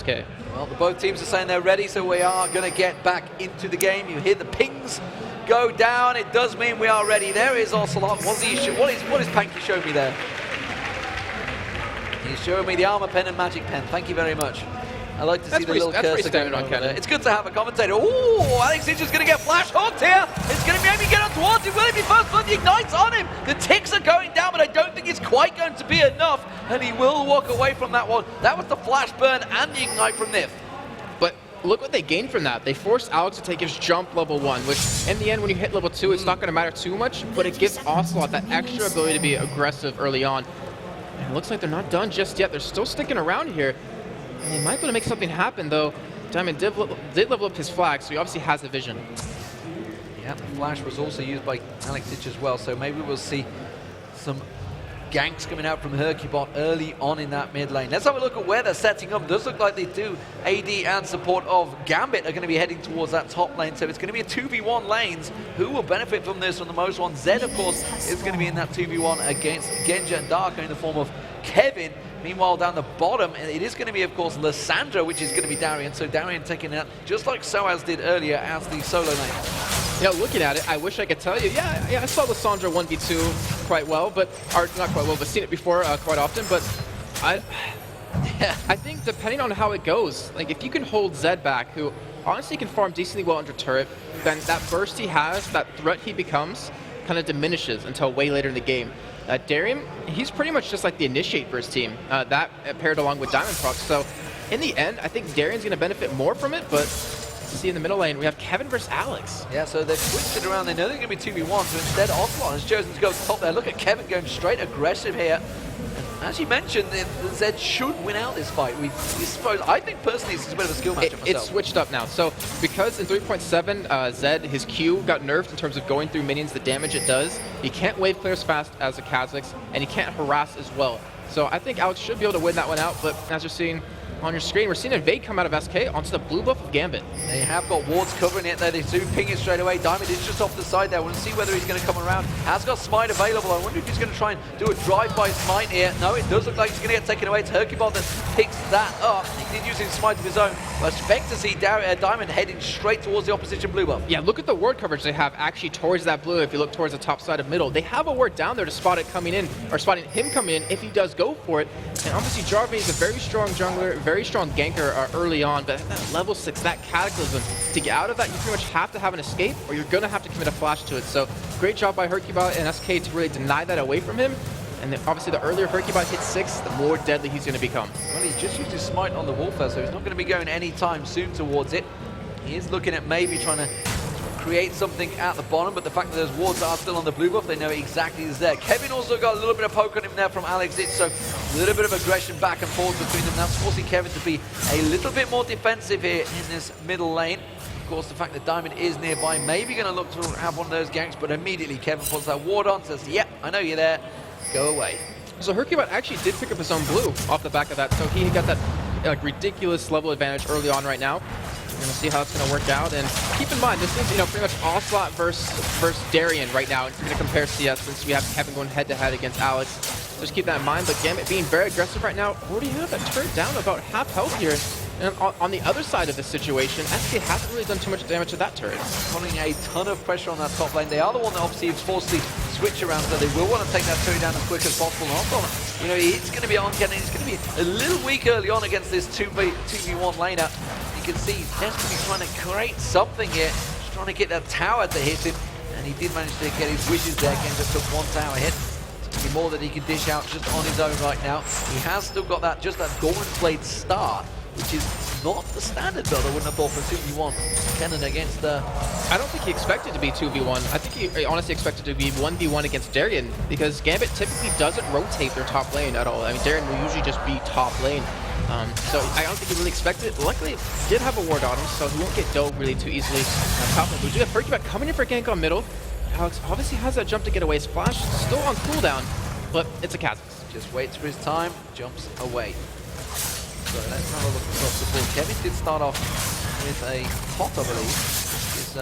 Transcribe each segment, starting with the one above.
SK. Well, both teams are saying they're ready, so we are going to get back into the game. You hear the pings go down. It does mean we are ready. There is Ocelot. What is Panky showing me there? He's showing me the armor pen and magic pen. Thank you very much. I like to see the little cursor going on there. It's good to have a commentator. Ooh, Alex is just going to get flash hooked here. It's going to be able to get on towards him. Will it be first blood? The ignite's on him. The ticks are going down, but I don't think it's quite going to be enough. And he will walk away from that one. That was the flash burn and the ignite from Nif. But look what they gained from that. They forced Alex to take his jump level 1, which in the end, when you hit level 2, it's not going to matter too much, but it gives Ocelot that extra ability to be aggressive early on. And it looks like they're not done just yet. They're still sticking around here. And they might be able to make something happen, though. Diamond did level up his flag, so he obviously has the vision. Yeah, the flash was also used by Alex Ditch as well, so maybe we'll see some ganks coming out from Hercubot early on in that mid lane. Let's have a look at where they're setting up. It does look like they do. AD and support of Gambit are going to be heading towards that top lane, so it's going to be a 2v1 lanes. Who will benefit from this from the most one? Zed, of course, is going to be in that 2v1 against Genja and Darko in the form of Kevin. Meanwhile, down the bottom, it is going to be, of course, Lissandra, which is going to be Darien. So Darien taking out, just like Soaz did earlier, as the solo lane. You know, looking at it, I wish I could tell you, yeah, I saw Lissandra 1v2 quite well, but, or not quite well, but seen it before quite often, but I think depending on how it goes, like if you can hold Zed back, who honestly can farm decently well under turret, then that burst he has, that threat he becomes, kind of diminishes until way later in the game. Darien, he's pretty much just like the initiate for his team, that paired along with Diamond Proc. So in the end, I think Darien's going to benefit more from it, but see in the middle lane, we have Kevin versus Alex. Yeah, so they've switched it around. They know they're going to be 2v1, so instead Ocelot has chosen to go top there. Look at Kevin going straight aggressive here. As you mentioned, Zed should win out this fight. We suppose, I think personally it's a bit of a skill matchup myself. It's switched up now. So because in 3.7, Zed, his Q got nerfed in terms of going through minions, the damage it does. He can't wave clear as fast as the Kha'Zix, and he can't harass as well. So I think Alex should be able to win that one out, but as you're seeing on your screen, we're seeing Invade come out of SK onto the blue buff of Gambit. They have got wards covering it there. They do ping it straight away. Diamond is just off the side there. We'll see whether he's going to come around. Has got Smite available. I wonder if he's going to try and do a drive-by Smite here. No, it does look like he's going to get taken away. It's Hercubot that picks that up. He did use his Smite of his own. I expect to see Diamond heading straight towards the opposition blue buff. Yeah, look at the ward coverage they have actually towards that blue. If you look towards the top side of middle, they have a ward down there to spot it coming in, or spotting him coming in if he does go for it. And obviously Jarvan is a very strong jungler, very strong ganker early on, but at that level 6, that Cataclysm, to get out of that, you pretty much have to have an escape, or you're going to have to commit a flash to it. So great job by Hercubot and SK to really deny that away from him. And then obviously the earlier Hercubot hits 6, the more deadly he's going to become. Well, he just used his Smite on the wolf there, so he's not going to be going anytime soon towards it. He is looking at maybe trying to create something at the bottom, but the fact that those wards are still on the blue buff, they know exactly is there. Kevin also got a little bit of poke on him there from Alex Ditch, so a little bit of aggression back and forth between them. That's forcing Kevin to be a little bit more defensive here in this middle lane. Of course, the fact that Diamond is nearby, maybe going to look to have one of those ganks, but immediately Kevin puts that ward on, says, yep, I know you're there, go away. So Hercubot actually did pick up his own blue off the back of that, so he got that ridiculous level advantage early on right now. We're going to see how it's going to work out, and keep in mind, this is pretty much Ocelot versus Darien right now. If you're going to compare CS, since we have Kevin going head-to-head against Alex. Just keep that in mind, but Gambit being very aggressive right now, already have that turret down about half health here. And on the other side of the situation, SK hasn't really done too much damage to that turret. Putting a ton of pressure on that top lane. They are the one that obviously is forced to switch around, so they will want to take that turret down as quick as possible. And also, it's going to be on Kennen. It's going to be a little weak early on against this 2v1 laner. You can see he's desperately trying to create something here. Just trying to get that tower to hit him. And he did manage to get his wishes there. Again, just took one tower hit. More that he can dish out just on his own right now. He has still got that Golden Blade start, which is not the standard build. I wouldn't have thought for 2v1. Kennen against I don't think he expected to be 2v1. I think he honestly expected to be 1v1 against Darien, because Gambit typically doesn't rotate their top lane at all. I mean, Darien will usually just be top lane. So I don't think he really expected it. Luckily, he did have a ward on him, so he won't get dove really too easily on top lane. We do have Hercubot coming in for a gank on middle. Alex obviously has that jump to get away. His flash still on cooldown, but it's a Kha'Zix. Just waits for his time, jumps away. So let's have a look across the board. Kevin did start off with a pot, I believe. He's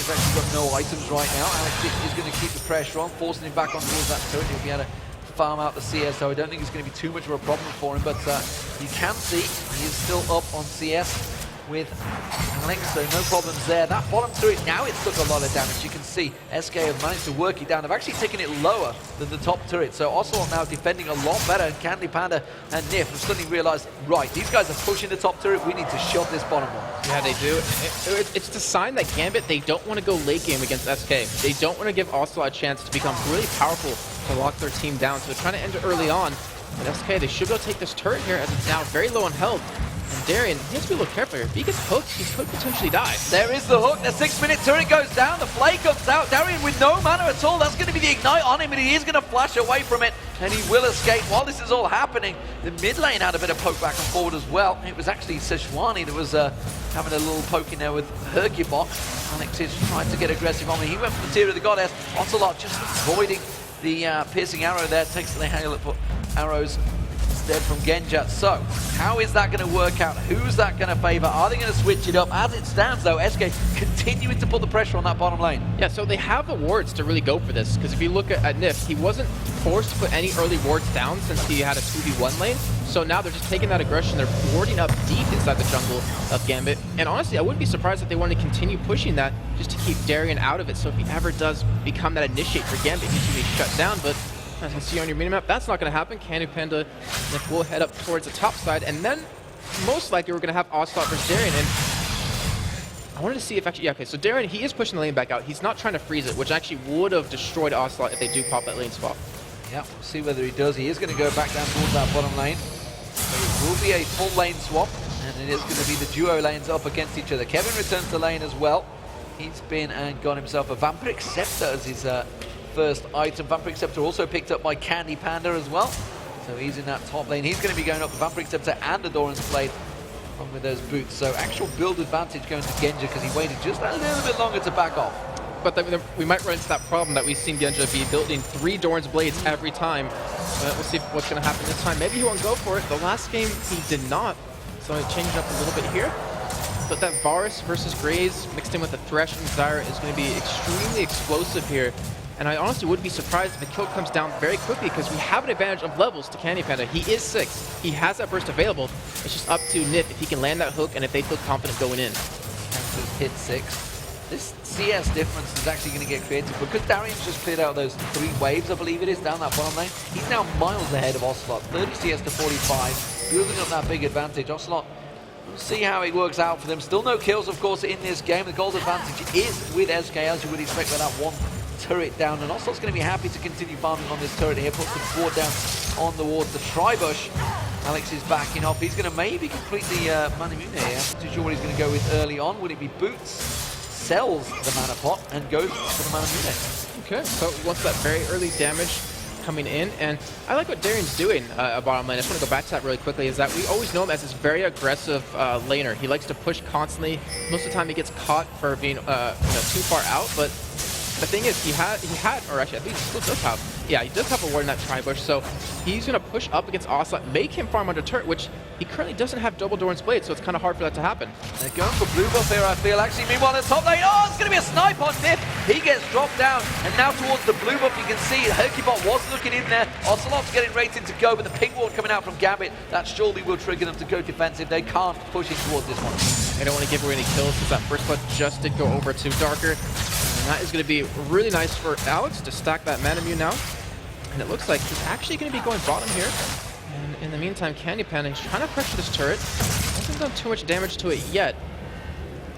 actually got no items right now. Alex is going to keep the pressure on, forcing him back on towards that turret. He'll be able to farm out the CS, so I don't think it's going to be too much of a problem for him, but you can see he is still up on CS with Alex, so no problems there. That bottom turret, now it took a lot of damage. You can see SK have managed to work it down. They've actually taken it lower than the top turret, so Ocelot now defending a lot better, and Candy Panda and Nif have suddenly realized, right, these guys are pushing the top turret, we need to shove this bottom one. Yeah, they do. It's the sign that Gambit, they don't want to go late game against SK. They don't want to give Ocelot a chance to become really powerful to lock their team down, so they're trying to end it early on. But SK, they should go take this turret here as it's now very low on health. And Darian, he has to be a little careful here. If he gets hooked, he could potentially die. There is the hook. The 6-minute turret goes down. The flay comes out. Darian with no mana at all. That's going to be the ignite on him, and he is going to flash away from it, and he will escape. While this is all happening, the mid lane had a bit of poke back and forward as well. It was actually Sejuani that was having a little poke in there with Hercubot. Alex is trying to get aggressive on him. He went for the Tear of the Goddess. Ocelot just avoiding the piercing arrow there. Takes the hail for arrows instead from Genja. So, how is that going to work out? Who's that going to favor? Are they going to switch it up? As it stands, though, SK continuing to put the pressure on that bottom lane. Yeah, so they have the wards to really go for this, because if you look at Nif, he wasn't forced to put any early wards down since he had a 2v1 lane. So now they're just taking that aggression, they're warding up deep inside the jungle of Gambit. And honestly, I wouldn't be surprised if they wanted to continue pushing that just to keep Darian out of it. So if he ever does become that initiate for Gambit, he's going to be shut down. But as you see on your minimap, that's not going to happen. Candy Panda will head up towards the top side, and then most likely we're going to have Ocelot versus Darian. And I wanted to see if actually, yeah, okay, so Darian, he is pushing the lane back out. He's not trying to freeze it, which actually would have destroyed Ocelot if they do pop that lane swap. Yeah, we'll see whether he does. He is going to go back down towards that bottom lane. So it will be a full lane swap, and it is going to be the duo lanes up against each other. Kevin returns to lane as well. He's been and got himself a Vampiric Scepter as his first item. Vampiric Scepter also picked up by Candy Panda as well. So he's in that top lane. He's going to be going up the Vampiric Scepter and the Doran's Blade along with those boots. So actual build advantage going to Genja because he waited just a little bit longer to back off. But then we might run into that problem that we've seen Genja be building 3 Doran's Blades every time. We'll see what's going to happen this time. Maybe he won't go for it. The last game he did not. So he changed up a little bit here. But that Varus versus Graze mixed in with the Thresh and Zyra is going to be extremely explosive here. And I honestly would be surprised if the kill comes down very quickly because we have an advantage of levels to Candy Panda. He is 6. He has that burst available. It's just up to Nif if he can land that hook and if they feel confident going in. Hit 6. This CS difference is actually going to get created because Darian's just cleared out those 3 waves, I believe it is, down that bottom lane. He's now miles ahead of Ocelot. 30 CS to 45, building up that big advantage. Ocelot, we'll see how it works out for them. Still no kills, of course, in this game. The gold advantage is with SK, as you would expect, with that 1 turret down. And Ocelot's going to be happy to continue farming on this turret here. Puts the ward down on the ward. The Tribush. Alex is backing off. He's going to maybe complete the Manamune here. I'm not too sure what he's going to go with early on. Would it be boots? Sells the mana pot and goes for the Manamune. Okay, so wants that very early damage coming in, and I like what Darian's doing bottom lane. I just want to go back to that really quickly, is that we always know him as this very aggressive laner. He likes to push constantly. Most of the time he gets caught for being too far out, but the thing is, he had, or actually I think he still does have, yeah, he does have a ward in that Tribush, so he's going to push up against Ocelot, make him farm under turret, which he currently doesn't have double Doran's Blade, so it's kind of hard for that to happen. They're going for blue buff here, I feel. Actually, meanwhile, in the top lane, oh, it's going to be a snipe on Nif. He gets dropped down, and now towards the blue buff, you can see Hercubot was looking in there. Ocelot's getting rated to go, but the pink ward coming out from Gambit, that surely will trigger them to go defensive. They can't push in towards this one. They don't want to give away any kills since that first blood just did go over to Darker. And that is going to be really nice for Alex to stack that Manamune now. And it looks like he's actually going to be going bottom here. And in the meantime, Candy Panda is trying to pressure this turret. Hasn't done too much damage to it yet.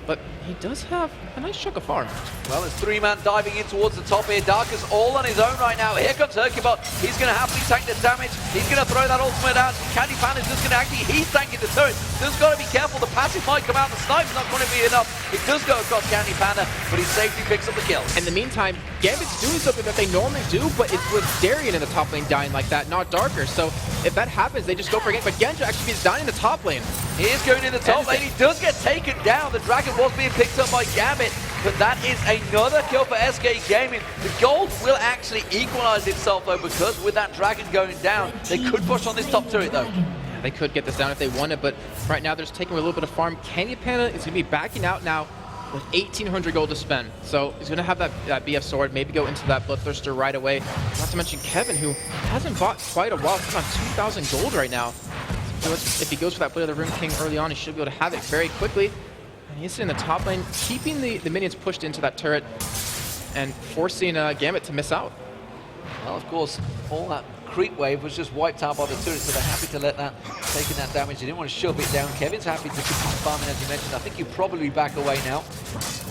But he does have a nice chunk of farm. Well, there's 3-man diving in towards the top here. Darker's all on his own right now. Here comes Hercubot. He's going to happily tank the damage. He's going to throw that ultimate out. Candy Panda's just going to actually, he's tanking the turret. Just got to be careful. The passive might come out. The snipe's not going to be enough. It does go across Candy Panda, but he safely picks up the kill. In the meantime, Gambit's doing something that they normally do, but it's with Darian in the top lane dying like that, not Darker. So if that happens, they just go for a game. But Genja actually is dying in the top lane. He is going in the top lane. He does get taken down. The dragon was being picked up by Gambit, but that is another kill for SK Gaming. The gold will actually equalize itself though, because with that dragon going down, they could push on this top turret though. Yeah, they could get this down if they wanted, but right now they're just taking a little bit of farm. Candy Panda is going to be backing out now. with 1,800 gold to spend. So he's going to have that BF sword, maybe go into that Bloodthirster right away. Not to mention Kevin, who hasn't bought quite a while. He's on 2,000 gold right now. So if he goes for that Blade of the Rune King early on, he should be able to have it very quickly. And he's in the top lane, keeping the minions pushed into that turret and forcing Gambit to miss out. Well, of course, all that creep wave was just wiped out by the turret, so they're happy to let that, taking that damage. They didn't want to shove it down. Kevin's happy to keep farming, as you mentioned. I think you probably back away now.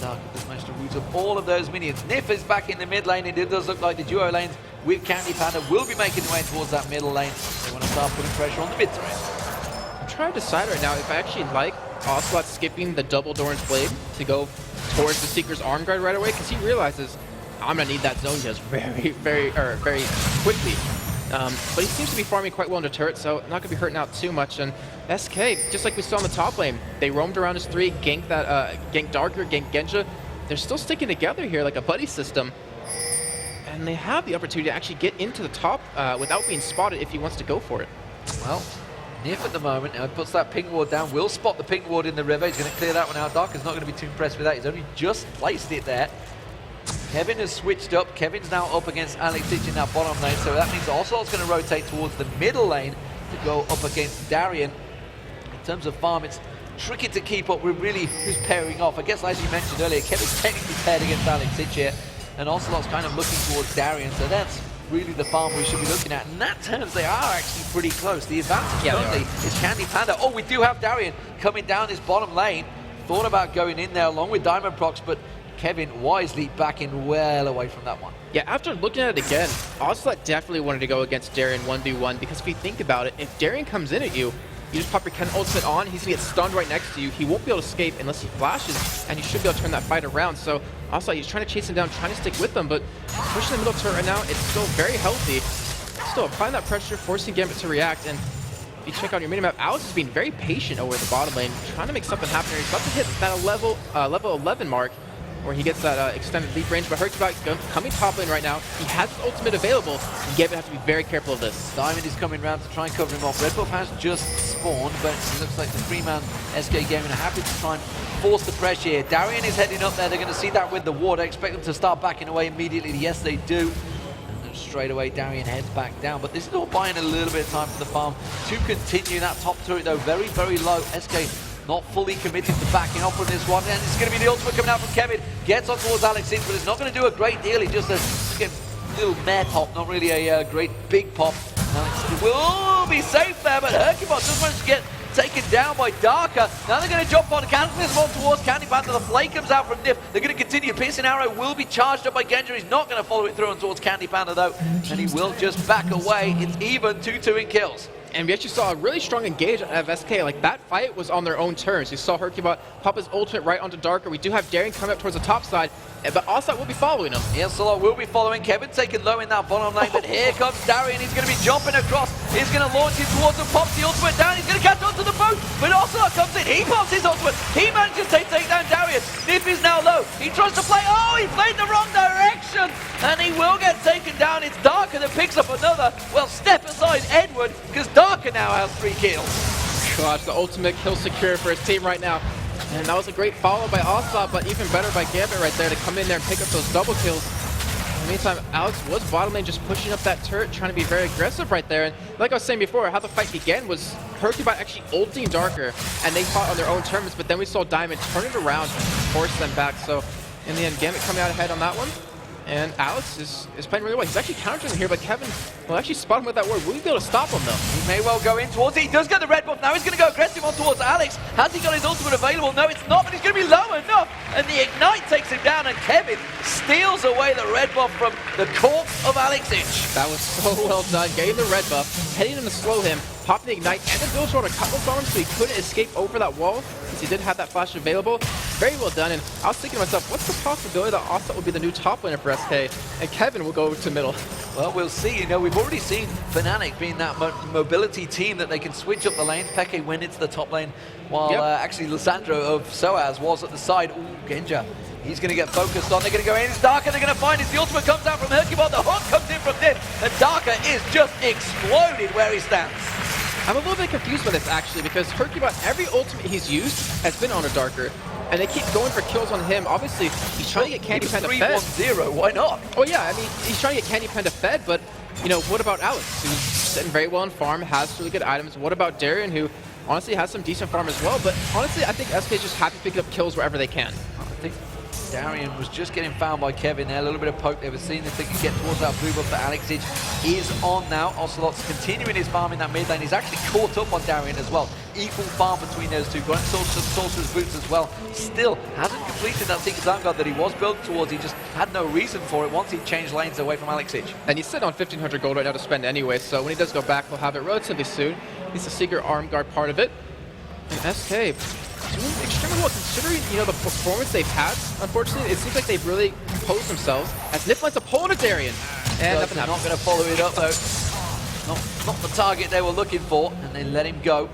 Dark has managed to root up all of those minions. Nif is back in the mid lane, and it does look like the duo lanes with Candy Panda will be making their way towards that middle lane. They want to start putting pressure on the mid turret. I'm trying to decide right now if I actually like Ocelot skipping the double Doran's Blade to go towards the Seeker's Arm Guard right away, because he realizes I'm going to need that zone just very quickly. But he seems to be farming quite well into turret, so not going to be hurting out too much. And SK, just like we saw in the top lane, they roamed around as three, ganked Darker, ganked Genja. They're still sticking together here like a buddy system. And they have the opportunity to actually get into the top without being spotted if he wants to go for it. Well, Nif at the moment puts that ping ward down, will spot the ping ward in the river. He's going to clear that one out. Darker's not going to be too impressed with that. He's only just placed it there. Kevin has switched up. Kevin's now up against Alex Ditch in that bottom lane, so that means Ocelot's going to rotate towards the middle lane to go up against Darien. In terms of farm, it's tricky to keep up with really who's pairing off. I guess, as you mentioned earlier, Kevin's technically paired against Alex Ditch here, and Ocelot's kind of looking towards Darien, so that's really the farm we should be looking at. In that terms, they are actually pretty close. The advantage currently is Candy Panda. Oh, we do have Darien coming down this bottom lane. Thought about going in there along with Diamond Procs, but Kevin wisely backing well away from that one. Yeah, after looking at it again, Ocelot definitely wanted to go against Darien 1v1, because if you think about it, if Darien comes in at you, you just pop your Ken ultimate on, he's going to get stunned right next to you. He won't be able to escape unless he flashes, and you should be able to turn that fight around. So Ocelot, he's trying to chase him down, trying to stick with them, but pushing the middle turret right now, it's still very healthy. Still applying that pressure, forcing Gambit to react, and if you check out your minimap, Alex is being very patient over the bottom lane, trying to make something happen here. He's about to hit that level 11 mark, where he gets that extended leap range, but Hercubot coming top lane right now. He has his ultimate available, and Gambit has to be very careful of this. Diamond is coming around to try and cover him off. Red Buff has just spawned, but it looks like the three-man SK Gaming are happy to try and force the pressure here. Darien is heading up there. They're going to see that with the ward. I expect them to start backing away immediately. Yes, they do. And straight away, Darien heads back down. But this is all buying a little bit of time for the farm to continue. That top turret, though, very, very low. SK not fully committed to backing off from this one, and it's going to be the ultimate coming out from Kevin. Gets on towards Alex Inch, but it's not going to do a great deal. He just a little mare pop, not really a great big pop. Alex will be safe there, but Hercubot just managed to get taken down by Darker. Now they're going to jump on Cataclysm on towards Candy Panda. The flame comes out from Nif. They're going to continue. Piercing Arrow will be charged up by Genja. He's not going to follow it through on towards Candy Panda, though, and he will just back away. It's even 2-2 in kills. And we actually saw a really strong engage of SK. Like, that fight was on their own terms. You saw Hercubot pop his ultimate right onto Darker. We do have Darien coming up towards the top side, but Ocelot will be following him. Yes, Ocelot will be following. Kevin taken low in that bottom lane, but here comes Darien. He's going to be jumping across. He's going to launch in towards him, pops the ultimate down. He's going to catch onto the boat, but Ocelot comes in. He pops his ultimate. He manages to take down Darien. Nif is now low. He tries to play. Oh, he played the wrong direction, and he will get taken down. It's Darker that picks up another. Well, step aside, Edward, because Darker now has 3 kills. Gosh, the ultimate kill secure for his team right now. And that was a great follow by Ocelot, but even better by Gambit right there to come in there and pick up those double kills. In the meantime, Alex was bottom lane just pushing up that turret, trying to be very aggressive right there. And like I was saying before, how the fight began was Hercubot actually ulting Darker, and they fought on their own terms, but then we saw Diamond turn it around and force them back. So in the end, Gambit coming out ahead on that one. And Alex is playing really well. He's actually countering here, but Kevin will actually spot him with that ward. Will he be able to stop him, though? He may well go in towards it. He does get the red buff. Now he's going to go aggressive on towards Alex. Has he got his ultimate available? No, it's not, but he's going to be low enough. And the Ignite takes him down, and Kevin steals away the red buff from the corpse of Alex Inch. That was so well done. Getting the red buff, heading him to slow him, popping the Ignite, and the Ghost Sword a couple on him so he couldn't escape over that wall, since he did have that flash available. Very well done, and I was thinking to myself, what's the possibility that Ocelot will be the new top laner for SK, and Kevin will go to middle? Well, we'll see. You know, we've already seen Fnatic being that mobility team that they can switch up the lanes. Peke went into the top lane, while actually Lissandro of Soaz was at the side. Ooh, Genja. He's going to get focused on. They're going to go in. It's Darker. They're going to find it. The ultimate comes out from Hercubot. The hook comes in from Nif, and Darker is just exploded where he stands. I'm a little bit confused by this actually, because Hercubot, every ultimate he's used has been on a Darker, and they keep going for kills on him. Obviously, he's trying to get Candy Panda fed. 3-1-0, why not? Oh yeah, I mean, he's trying to get Candy Panda fed, but, you know, what about Alex, who's sitting very well in farm, has really good items? What about Darien, who honestly has some decent farm as well? But honestly, I think SK is just happy picking up kills wherever they can. I think Darien was just getting found by Kevin there. A little bit of poke they were seeing if they could get towards that blue buff that Alexage is on now. Ocelot's continuing his farm in that mid lane. He's actually caught up on Darien as well. Equal farm between those two. Got Sorcerer's Boots as well. Still hasn't completed that Seeker's Vanguard that he was built towards. He just had no reason for it once he changed lanes away from Alexage. And he's sitting on 1,500 gold right now to spend anyway, so when he does go back, he'll have it relatively soon. He's the Seeker Arm Guard part of it. And SK doing extremely well considering, you know, the performance they've had. Unfortunately, it seems like they've really composed themselves as Nif lines a pull to Darien. And nothing not going to follow it up though. Not the target they were looking for, and they let him go.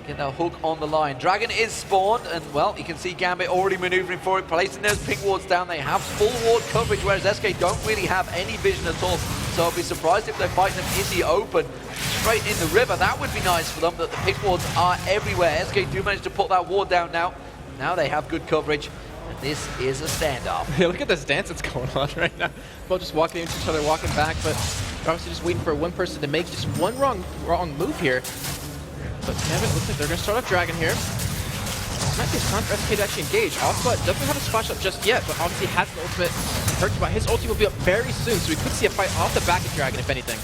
Get that hook on the line. Dragon is spawned, and well, you can see Gambit already maneuvering for it, placing those pink wards down. They have full ward coverage, whereas SK don't really have any vision at all. So I'll be surprised if they fight them in the open, straight in the river. That would be nice for them, but the pink wards are everywhere. SK do manage to put that ward down now. Now they have good coverage, and this is a standoff. Yeah, look at this dance that's going on right now. Both just walking into each other, walking back, but they're obviously just waiting for one person to make just one wrong move here. But Gambit looks like they're going to start off Dragon here. This might be a time for SK to actually engage. Ocelot doesn't have a splash up just yet, but obviously has an ultimate. Hercubot, his ulti will be up very soon, so we could see a fight off the back of Dragon, if anything.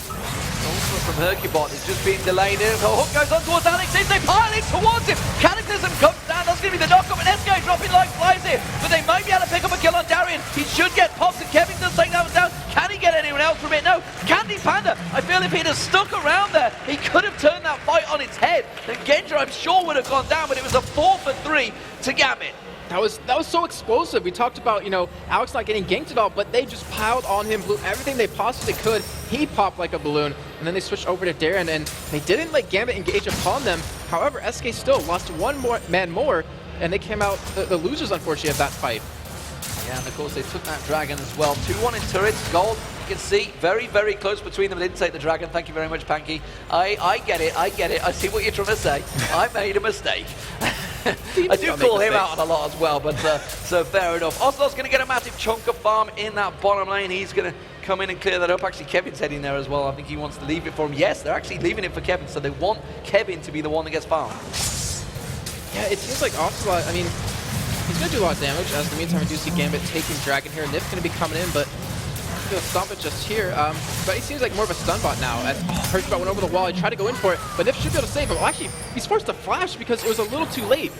Ultimate from Hercubot is just being delayed. The hook goes on towards Alexage. They pile in towards him. Cataclysm comes down. That's going to be the knockup, and SK dropping like flies here. But they might be able to pick up a kill on Darien. He should get pops, and Kevin does take that one down. Can he get anyone else from it? No. Candy Panda, I feel if he'd have stuck around there, he could have turned that fight on its head. Then Genja, I'm sure, would have gone down, but it was a 4-for-3 to Gambit. That was so explosive. We talked about, you know, Alex not getting ganked at all, but they just piled on him, blew everything they possibly could. He popped like a balloon, and then they switched over to Darien, and they didn't let Gambit engage upon them. However, SK still lost one man more, and they came out the losers, unfortunately, of that fight. Yeah, and of course they took that Dragon as well. 2-1 in turrets, gold. You can see very, very close between them. They didn't take the Dragon. Thank you very much, Panky. I get it. I see what you're trying to say. I made a mistake. I do call him out on a lot as well, but so fair enough. Ocelot's going to get a massive chunk of farm in that bottom lane. He's going to come in and clear that up. Actually, Kevin's heading there as well. I think he wants to leave it for him. Yes, they're actually leaving it for Kevin, so they want Kevin to be the one that gets farmed. Yeah, it seems like Ocelot, I mean, he's going to do a lot of damage. As in the meantime, we do see Gambit taking Dragon here. Nif's going to be coming in, but he'll stomp it just here. But he seems like more of a stun bot now. As Hercubot went over the wall, he tried to go in for it, but Nif should be able to save him. Well, actually, he's forced to flash because it was a little too late.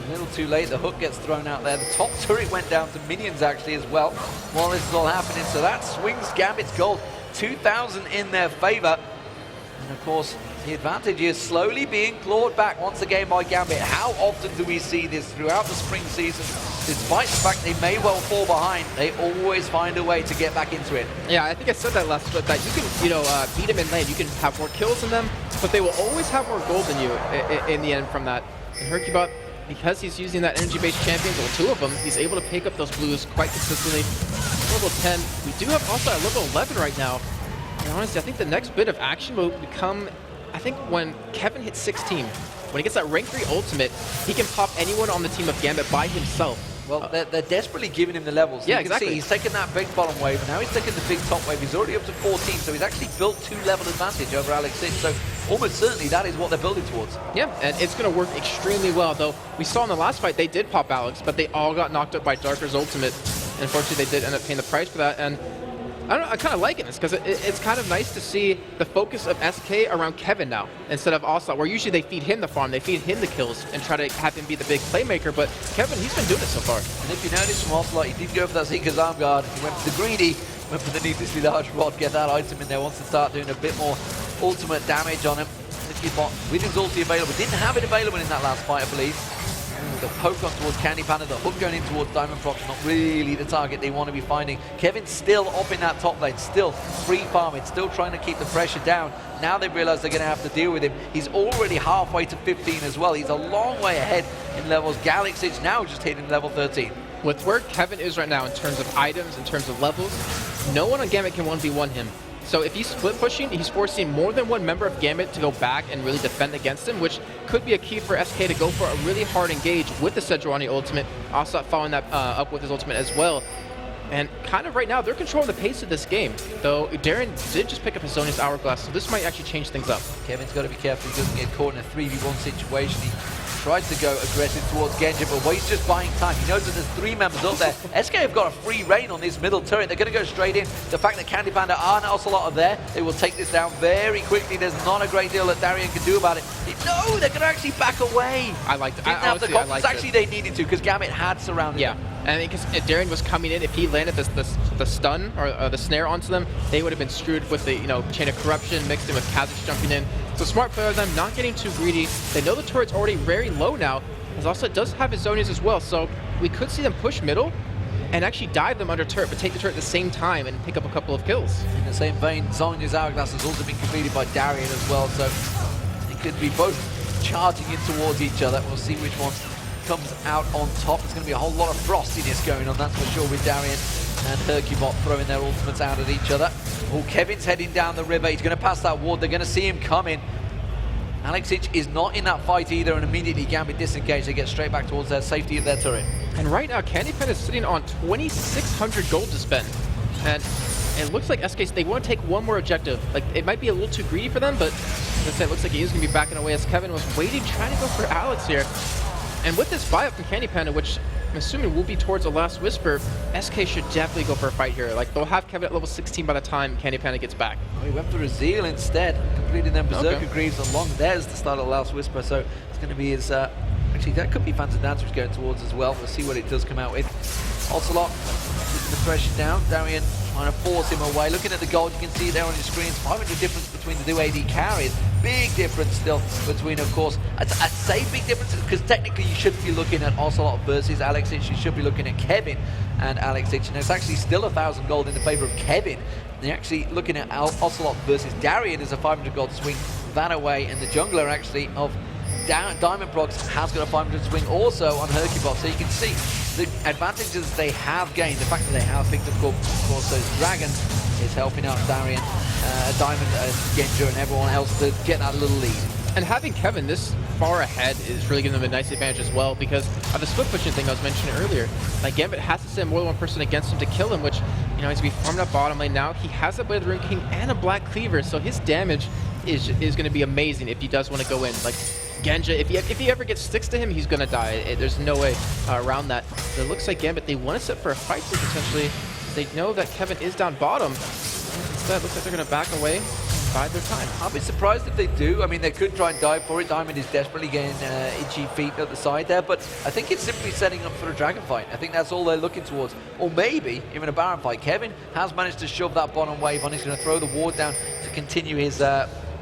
A little too late. The hook gets thrown out there. The top turret went down to minions actually as well while this is all happening. So that swings Gambit's gold 2,000 in their favor. And of course, the advantage is slowly being clawed back once again by Gambit. How often do we see this throughout the spring season? Despite the fact they may well fall behind, they always find a way to get back into it. Yeah, I think I said that last split, that you can, you know, beat them in lane. You can have more kills than them, but they will always have more gold than you in the end from that. And Hercubot, because he's using that energy-based champions, well, two of them, he's able to pick up those blues quite consistently. Level 10. We do have also at level 11 right now. And honestly, I think the next bit of action will become, I think when Kevin hits 16, when he gets that rank 3 ultimate, he can pop anyone on the team of Gambit by himself. Well, they're desperately giving him the levels. Yeah, you can exactly. see he's taken that big bottom wave, and now he's taking the big top wave. He's already up to 14, so he's actually built 2-level advantage over Alexage. So almost certainly that is what they're building towards. Yeah, and it's going to work extremely well, though. We saw in the last fight they did pop Alex, but they all got knocked up by Darker's ultimate. Unfortunately, they did end up paying the price for that, and I don't know, I kind of like it, because it's kind of nice to see the focus of SK around Kevin now, instead of Ocelot, where usually they feed him the farm, they feed him the kills, and try to have him be the big playmaker, but Kevin, he's been doing it so far. And if you notice from Ocelot, he did go for that Seeker's Arm Guard, he went for the greedy, went for the needlessly large rod, get that item in there, wants to start doing a bit more ultimate damage on him. With his ulti available, didn't have it available in that last fight, I believe. The poke on towards Candy Panda, the hook going in towards Diamond Prox, not really the target they want to be finding. Kevin's still up in that top lane, still free farming, still trying to keep the pressure down. Now they realize they're going to have to deal with him. He's already halfway to 15 as well. He's a long way ahead in levels. Galaxy's now just hitting level 13. With where Kevin is right now in terms of items, in terms of levels, no one on Gambit can 1v1 him. So if he's split pushing, he's forcing more than one member of Gambit to go back and really defend against him, which could be a key for SK to go for a really hard engage with the Sejuani ultimate. Also following that up with his ultimate as well. And kind of right now, they're controlling the pace of this game. Though Darren did just pick up his Zhonya's Hourglass, so this might actually change things up. Kevin's got to be careful he doesn't get caught in a 3v1 situation. He tries to go aggressive towards Genji, but he's just buying time. He knows that there's 3 members up there. SK have got a free reign on this middle turret. They're going to go straight in. The fact that Candy Panda and Ocelot are there, they will take this down very quickly. There's not a great deal that Darien can do about it. No, they're going to actually back away. I liked it. Didn't have the confidence. Actually, they needed to because Gambit had surrounded them. And because Darien was coming in, if he landed the stun or the snare onto them, they would have been screwed with the chain of corruption mixed in with Kha'Zix jumping in. So smart play of them, not getting too greedy. They know the turret's already very low now, as also it does have his Zhonya's as well. So we could see them push middle and actually dive them under turret, but take the turret at the same time and pick up a couple of kills. In the same vein, Zhonya's Hourglass has also been completed by Darien as well, so it could be both charging in towards each other. We'll see which one comes out on top. There's going to be a whole lot of frostiness going on, that's for sure, with Darien and Hercubot throwing their ultimates out at each other. Oh, Kevin's heading down the river. He's going to pass that ward. They're going to see him coming. Alexic is not in that fight either, and immediately Gambit disengaged. They get straight back towards their safety of their turret. And right now, Candy Pen is sitting on 2,600 gold to spend. And it looks like SK, they want to take one more objective. Like, it might be a little too greedy for them, but as I said, it looks like he is going to be backing away as Kevin was waiting, trying to go for Alex here. And with this buy-up from Candy Panda, which I'm assuming will be towards the last Whisper, SK should definitely go for a fight here. Like, they'll have Kevin at level 16 by the time Candy Panda gets back. Oh, he went for a Zeal instead, completing them Berserker Greaves along. There's the start of the last Whisper, so it's going to be his... actually, that could be Phantom Dancer going towards as well. We'll see what it does come out with. Ocelot keeping the pressure down. Darien trying to force him away. Looking at the gold, you can see there on your screens, 500 difference between the two AD carries. Big difference still between, of course, I'd say big difference because technically you shouldn't be looking at Ocelot versus Alexic. You should be looking at Kevin and Alexic, and it's actually still 1,000 gold in the favor of Kevin. They're actually looking at Ocelot versus Darien as a 500 gold swing that away, and the jungler actually of Diamond Prox has got a 500 swing also on Hercubot, so you can see the advantages they have gained. The fact that they have picked up, of course, those dragons is helping out Darien, Diamond, Genja, and everyone else to get that little lead. And having Kevin this far ahead is really giving them a nice advantage as well, because of the split pushing thing I was mentioning earlier. Like, Gambit has to send more than one person against him to kill him, which, he's going to be farming up bottom lane now. He has a Blade of the Rune King and a Black Cleaver, so his damage is going to be amazing if he does want to go in. Like, Genja, if he ever gets sticks to him, he's going to die. There's no way around that. But it looks like Gambit, they want to set for a fight here potentially. They know that Kevin is down bottom. Instead, it looks like they're going to back away and bide their time. I'll be surprised if they do. I mean, they could try and dive for it. Diamond is desperately getting itchy feet at the side there, but I think it's simply setting up for a dragon fight. I think that's all they're looking towards. Or maybe even a Baron fight. Kevin has managed to shove that bottom wave on. He's going to throw the ward down to continue his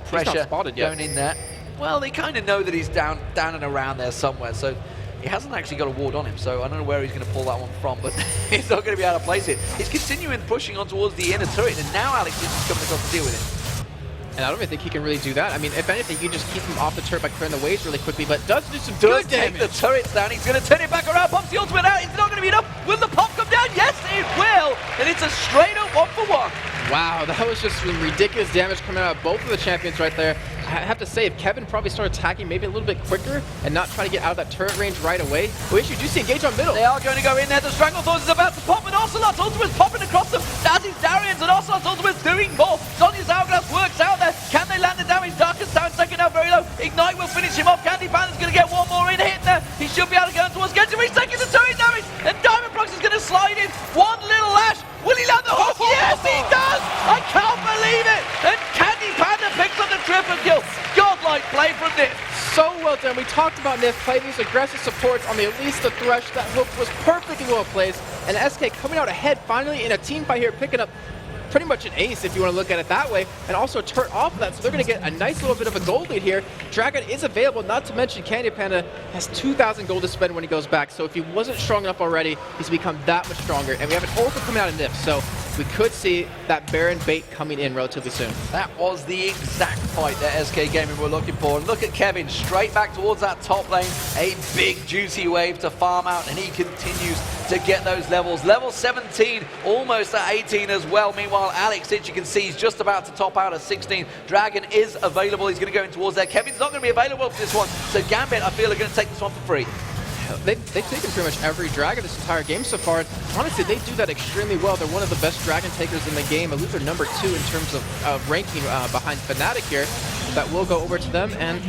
pressure going in there. Well, they kind of know that he's down and around there somewhere, so he hasn't actually got a ward on him, so I don't know where he's going to pull that one from, but he's not going to be able to place it. He's continuing pushing on towards the inner turret, and now Alex is just coming across to deal with it. And I don't even think he can really do that. I mean, if anything, you can just keep him off the turret by clearing the waves really quickly, but does do some good damage. Take the turrets down. He's going to turn it back around, pops the ultimate out. It's not going to be enough. Will the pop come down? Yes, it will. And it's a straight up 1-for-1. Wow, that was just some ridiculous damage coming out of both of the champions right there. I have to say, if Kevin probably started attacking maybe a little bit quicker and not try to get out of that turret range right away, we actually do see engage on middle. They are going to go in there. The Stranglethorns is about to pop, and Ocelot's ultimate's popping across them. As is Darien's, and Ocelot's ultimate's doing more. Zhonya's Hourglass works out there. Can they land the damage? Darkest Town second now very low. Ignite will finish him off. Candy Panda's going to get one more in hit there. He should be able to go towards Genji. He's taking the turret damage, and Diamond Prox is going to slide in. One little lash. Will he land the hook? Yes, he does! I can't believe it! And Candy Panda picks up the triple kill. Godlike play from Nif. So well done. We talked about Nif playing these aggressive supports on the Elise the Thresh. That hook was perfectly well placed. And SK coming out ahead finally in a team fight here, picking up pretty much an ace if you want to look at it that way, and also a turret off of that, so they're going to get a nice little bit of a gold lead here. Dragon is available, not to mention Candy Panda has 2,000 gold to spend when he goes back, so if he wasn't strong enough already, he's become that much stronger, and we have an Oracle coming out of Nif, so we could see that Baron bait coming in relatively soon. That was the exact fight that SK Gaming were looking for. And look at Kevin, straight back towards that top lane. a big juicy wave to farm out, and he continues to get those levels. Level 17, almost at 18 as well. Meanwhile, Alex, as you can see, he's just about to top out at 16. Dragon is available. He's going to go in towards there. Kevin's not going to be available for this one. So Gambit, I feel, are going to take this one for free. They've taken pretty much every Dragon this entire game so far. Honestly, they do that extremely well. They're one of the best Dragon takers in the game. I believe they're number 2 in terms of ranking behind Fnatic here. That will go over to them, and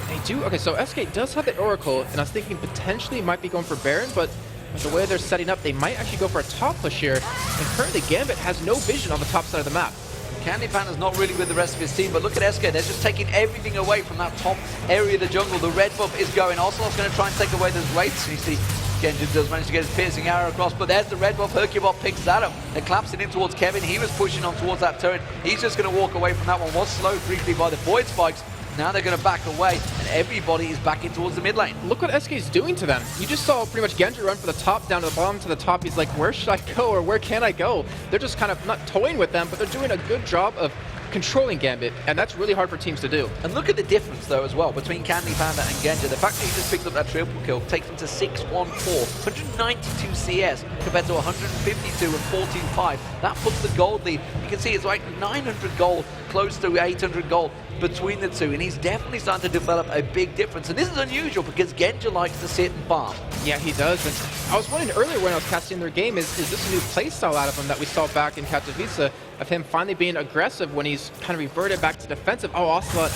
they do. Okay, so SK does have the Oracle, and I was thinking potentially might be going for Baron, but with the way they're setting up, they might actually go for a top push here. And currently, Gambit has no vision on the top side of the map. Candy Panda's not really with the rest of his team, but look at SK. They're just taking everything away from that top area of the jungle. The red buff is going. Ocelot's going to try and take away those wraiths. You see, Genji does manage to get his piercing arrow across, but there's the red buff. Hercubot picks that up. They're collapsing in towards Kevin. He was pushing on towards that turret. He's just going to walk away from that one. Was slowed briefly by the void spikes. Now they're going to back away, and everybody is backing towards the mid lane. Look what SK is doing to them. You just saw pretty much Genji run from the top down to the bottom to the top. He's like, where should I go, or where can I go? They're just kind of not toying with them, but they're doing a good job of controlling Gambit, and that's really hard for teams to do. And look at the difference, though, as well, between Candy Panda and Genji. The fact that he just picked up that triple kill takes him to 6-1-4, 192 CS compared to 152 and 14-5. That puts the gold lead. You can see it's like 900 gold, close to 800 gold between the two, and he's definitely starting to develop a big difference. And this is unusual because Genji likes to sit and farm. Yeah, he does. And I was wondering earlier when I was casting their game, is this a new playstyle out of him that we saw back in Katowice, of him finally being aggressive when he's kind of reverted back to defensive? Oh, Ocelot.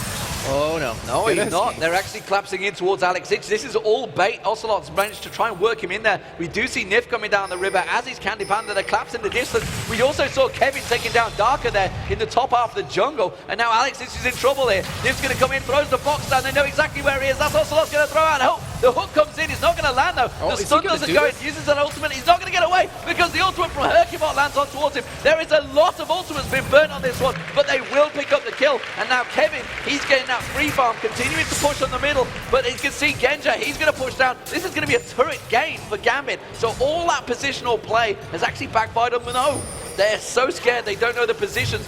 Oh, no. No, he's not. They're actually collapsing in towards Alex Ich. This is all bait. Ocelot's managed to try and work him in there. We do see Nif coming down the river, as is Candy Panda. They're collapsed in the distance. We also saw Kevin taking down Darker there in the top half of the jungle. And now Alex Ich is in trouble here. Nif's going to come in, throws the box down. They know exactly where he is. That's Ocelot's going to throw out. Oh, the hook comes in. He's not going to land, though. Oh, the stun doesn't go. He uses an ultimate. He's not going to get away because the ultimate from Hercubot lands on towards him. There is a lot of ultimates being burnt on this one, but they will pick up the kill. And now Kevin, he's getting that free farm, continuing to push on the middle, but you can see Genja, he's going to push down. This is going to be a turret gain for Gambit. So all that positional play has actually backfired on Mino. They're so scared, they don't know the positions.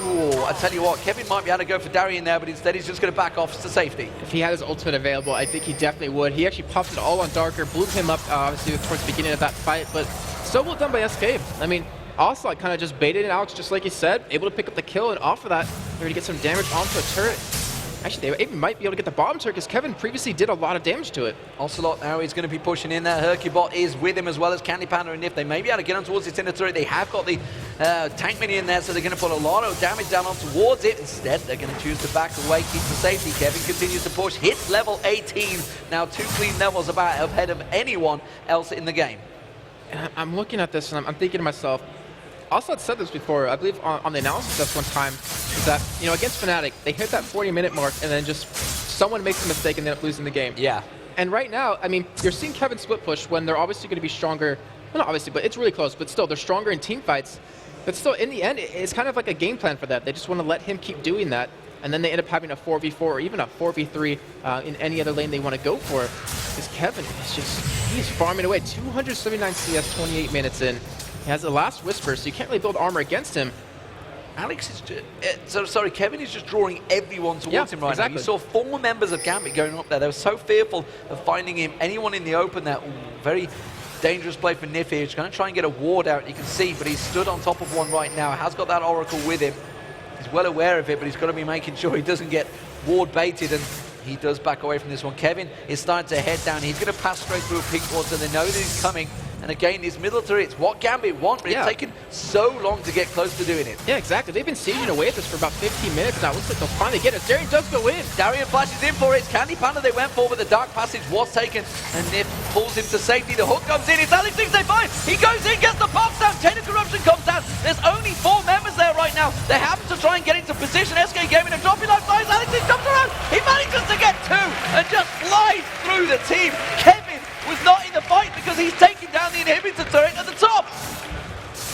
Ooh, I tell you what, Kevin might be able to go for Darien there, but instead he's just going to back off to safety. If he had his ultimate available, I think he definitely would. He actually popped it all on Darker, blew him up, obviously, towards the beginning of that fight, but so well done by SK. I mean, Ocelot kind of just baited in Alex, just like he said, able to pick up the kill, and off of that, they're going to get some damage onto a turret. Actually, they even might be able to get the bottom turret because Kevin previously did a lot of damage to it. Ocelot now is going to be pushing in there. Hercubot is with him as well as Candy Panda and Nif. They may be able to get on towards this inner turret. They have got the tank mini in there, so they're going to put a lot of damage down on towards it. Instead, they're going to choose to back away, keep the safety. Kevin continues to push, hits level 18. Now 2 clean levels about ahead of anyone else in the game. And I'm looking at this and I'm thinking to myself, Ocelot said this before, I believe on the analysis test one time, is that, you know, against Fnatic, they hit that 40-minute mark and then just someone makes a mistake and they end up losing the game. Yeah. And right now, I mean, you're seeing Kevin split push when they're obviously going to be stronger. Well, not obviously, but it's really close. But still, they're stronger in team fights. But still, in the end, it's kind of like a game plan for that. They just want to let him keep doing that. And then they end up having a 4v4 or even a 4v3 in any other lane they want to go for. Because Kevin is just, he's farming away. 279 CS, 28 minutes in. He has the last Whisper, so you can't really build armor against him. Alex is just, Kevin is just drawing everyone towards him right now. You saw 4 members of Gambit going up there. They were so fearful of finding him. Anyone in the open there, very dangerous play for Nif here. He's going to try and get a ward out, you can see, but he's stood on top of one right now. Has got that Oracle with him. He's well aware of it, but he's got to be making sure he doesn't get ward baited, and he does back away from this one. Kevin is starting to head down. He's going to pass straight through a pink ward, so they know that he's coming. And again, this middle turret, it's what Gambit want, but it's taken so long to get close to doing it. Yeah, exactly. They've been sieging away at this for about 15 minutes now. Looks like they'll finally get it. Darien does go in. Darien flashes in for it. It's Candy Panda they went for, but the Dark Passage was taken. And Nif pulls him to safety. The hook comes in. It's Alex Ich they find. He goes in, gets the box down. Chain of Corruption comes down. There's only 4 members there right now. They happen to try and get into position. SK Gaming and dropping like flies. Alex Ich comes around. He manages to get 2 and just flies through the team. Kevin was not in the fight because he's taking down the inhibitor turret at the top.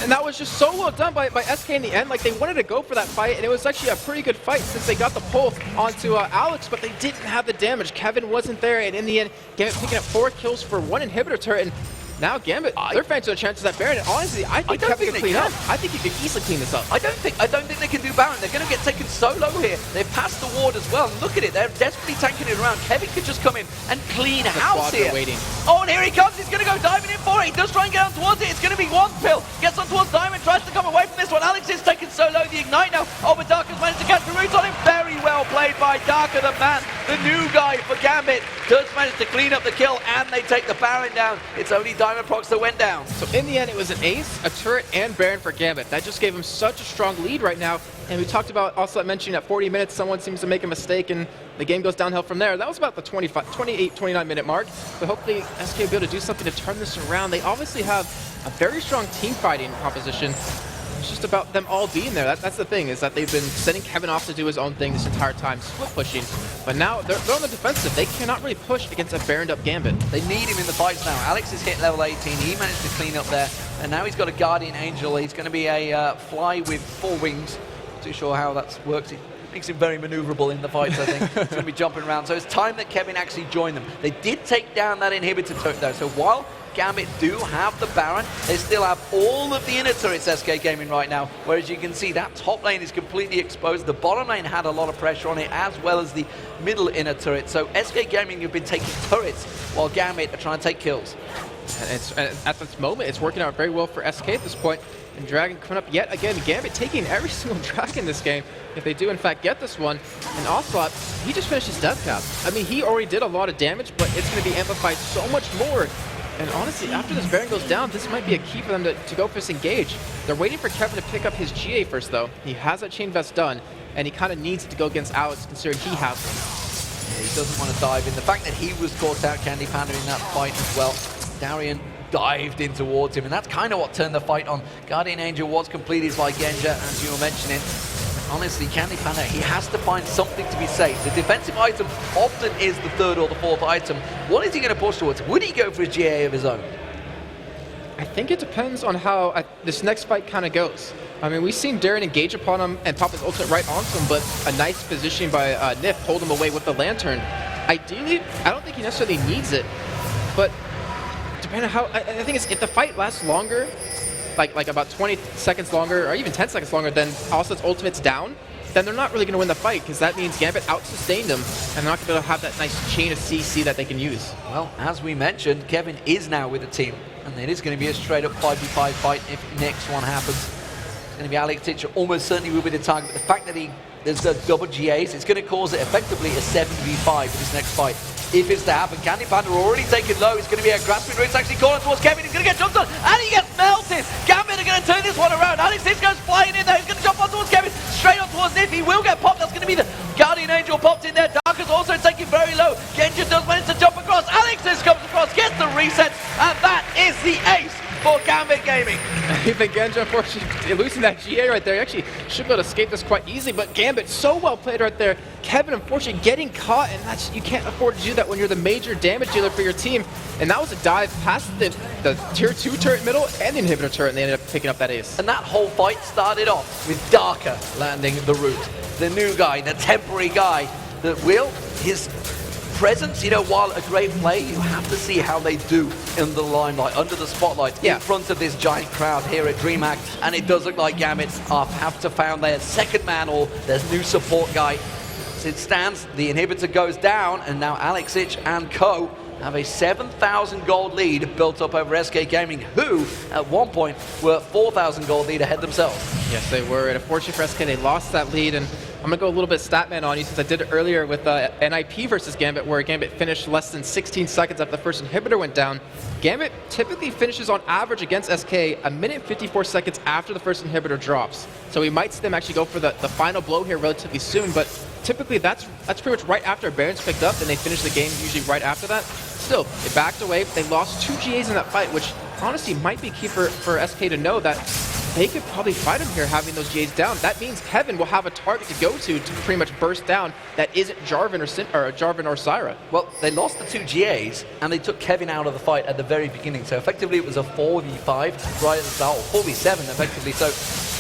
And that was just so well done by SK in the end. Like, they wanted to go for that fight, and it was actually a pretty good fight since they got the pull onto Alex, but they didn't have the damage. Kevin wasn't there, and in the end, Gambit picking up 4 kills for 1 inhibitor turret. And Now Gambit, they're fans of the chances at Baron. And honestly, I think Kevin can clean up. I think he could easily clean this up. I don't think they can do Baron. They're going to get taken solo here. They've passed the ward as well. And look at it, they're desperately tanking it around. Kevin could just come in and clean house here. Waiting. Oh, and here he comes. He's going to go diving in for it. He does try and get on towards it. It's going to be one pill. Gets on towards Diamond, tries to come away from this one. Alex is taken solo. The Ignite now. Oh, but Darker's managed to catch the root on him. Very well played by Darker, the man, the new guy for Gambit. Does manage to clean up the kill, and they take the Baron down. It's only Diamond Prox that went down. So in the end, it was an ace, a turret, and Baron for Gambit. That just gave him such a strong lead right now. And we talked about, also mentioning at 40 minutes, someone seems to make a mistake, and the game goes downhill from there. That was about the 28, 29-minute mark. But hopefully, SK will be able to do something to turn this around. They obviously have a very strong team fighting proposition. It's just about them all being there. That's the thing, is that they've been sending Kevin off to do his own thing this entire time, split pushing. But now they're on the defensive. They cannot really push against a Baroned up Gambit. They need him in the fights now. Alex is hit level 18. He managed to clean up there. And now he's got a Guardian Angel. He's going to be a fly with 4 wings. Not too sure how that works. It makes him very maneuverable in the fights, I think. He's going to be jumping around. So it's time that Kevin actually joined them. They did take down that inhibitor turret, though. So while Gambit do have the Baron, they still have all of the inner turrets SK Gaming right now, whereas you can see that top lane is completely exposed. The bottom lane had a lot of pressure on it, as well as the middle inner turret. So SK Gaming have been taking turrets, while Gambit are trying to take kills. And at this moment, it's working out very well for SK at this point. And Dragon coming up yet again. Gambit taking every single Dragon this game, if they do in fact get this one. And Ocelot, he just finished his death cap. I mean, he already did a lot of damage, but it's going to be amplified so much more. And honestly, after this Baron goes down, this might be a key for them to go for this engage. They're waiting for Kevin to pick up his GA first, though. He has that Chain Vest done, and he kind of needs it to go against Alex, considering he has one. Yeah, he doesn't want to dive in. The fact that he was caught out Candy Panda in that fight as well. Darian dived in towards him, and that's kind of what turned the fight on. Guardian Angel was completed by Genja, as you were mentioning. Honestly, Candy Panda, he has to find something to be safe. The defensive item often is the 3rd or the 4th item. What is he going to push towards? Would he go for a GA of his own? I think it depends on how this next fight kind of goes. I mean, we've seen Darren engage upon him and pop his ultimate right onto him, but a nice positioning by Nif hold him away with the Lantern. Ideally, I don't think he necessarily needs it, but depending on how, I think if the fight lasts longer, like about 20 seconds longer, or even 10 seconds longer than Ocelot's ultimate's down, then they're not really going to win the fight, because that means Gambit out-sustained them, and they're not going to be able to have that nice chain of CC that they can use. Well, as we mentioned, Kevin is now with the team, and it is going to be a straight-up 5v5 fight if next one happens. It's going to be Alex Titcher, almost certainly will be the target, but the fact that there's the double GAs, it's going to cause it effectively a 7v5 for this next fight. If it's to happen, Candy Panda already taken low. It's going to be a grasping route. It's actually calling towards Kevin. He's going to get jumped on, and he gets melted. Gambit are going to turn this one around. Alex Titcher goes flying in there. He's going to jump on towards Kevin, straight on towards Nif. He will get popped. That's going to be the Guardian Angel popped in there. Darker's also taking very low. Genja does manage to jump across. Alex comes across, gets the reset, and that is the ace for Gambit Gaming. Even Genja, unfortunately, losing that GA right there, he actually should be able to escape this quite easily, but Gambit, so well played right there. Kevin, unfortunately, getting caught, and you can't afford to do that when you're the major damage dealer for your team. And that was a dive past the tier 2 turret middle and the inhibitor turret, and they ended up picking up that ace. And that whole fight started off with Darker landing the root. The new guy, the temporary guy that will, his presence, you know, while a great play, you have to see how they do in the limelight, under the spotlight, in front of this giant crowd here at DreamHack. And it does look like Gambit have to found their second man or their new support guy. As it stands, the inhibitor goes down, and now Alex Ich and co have a 7,000 gold lead built up over SK Gaming, who at one point were 4,000 gold lead ahead themselves. Yes, they were, and unfortunately for SK, they lost that lead, and I'm going to go a little bit Statman on you, since I did it earlier with NIP versus Gambit, where Gambit finished less than 16 seconds after the first inhibitor went down. Gambit typically finishes on average against SK a minute 54 seconds after the first inhibitor drops. So we might see them actually go for the final blow here relatively soon, but typically that's pretty much right after Baron's picked up, and they finish the game usually right after that. Still, they backed away. They lost 2 GAs in that fight, which honestly might be key for SK to know that they could probably fight him here having those GAs down. That means Kevin will have a target to go to pretty much burst down that isn't Jarvan or Syra. Well, they lost the 2 GAs, and they took Kevin out of the fight at the very beginning. So effectively it was a 4v5 right at the start, or 4v7 effectively. So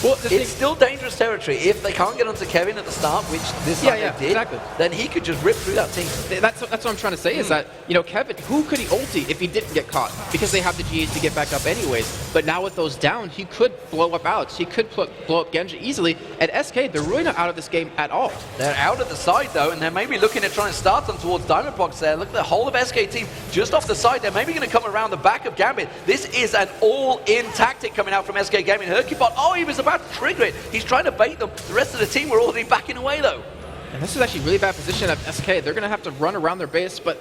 Well, the it's still dangerous territory. If they can't get onto Kevin at the start, which this time they did, exactly. then he could just rip through that team. That's what I'm trying to say is that, you know, Kevin, who could he ulti if he didn't get caught? Because they have the GH to get back up anyways. But now with those down, he could blow up Alex. He could blow up Genji easily. And SK, they're really not out of this game at all. They're out at the side though, and they're maybe looking at trying to start them towards Diamond Box there. Look at the whole of SK team just off the side. They're maybe going to come around the back of Gambit. This is an all-in tactic coming out from SK Gaming. Hercubot, oh, he was about to trigger it. He's trying to bait them. The rest of the team were already backing away though. And this is actually really bad position of SK. They're going to have to run around their base, but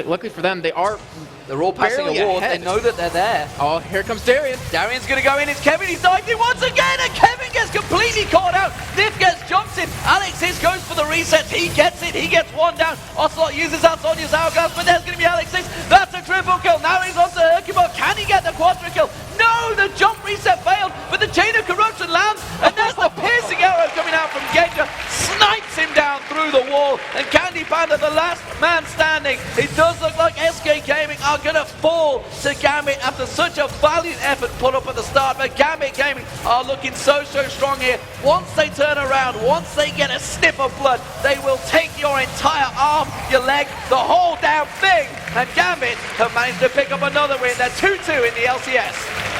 luckily for them, they're all passing a ward. They know that they're there. Oh, here comes Darian. Darian's going to go in. It's Kevin. He's dived in once again, and Kevin gets completely caught out. Nif gets jumps in. Alexis goes for the reset. He gets it. He gets one down. Ocelot uses out Sonya's hourglass, but there's going to be Alexis. That's a triple kill. Now he's on to Hercubot. Can he get the quadra kill? No, the jump reset failed, but the chain of corruption lands, and there's the piercing arrow coming out from Genja. Snipes him down through the wall, and Candy Panda, the last man standing. It does look like SK Gaming are going to fall to Gambit after such a valiant effort put up at the start, but Gambit Gaming are looking so strong here. Once they turn around, once they get a sniff of blood, they will take your entire arm, your leg, the whole damn thing, and Gambit have managed to pick up another win. They're 2-2 in the LCS.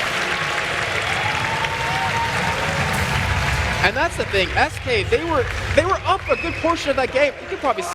And that's the thing, SK, they were up a good portion of that game. You could probably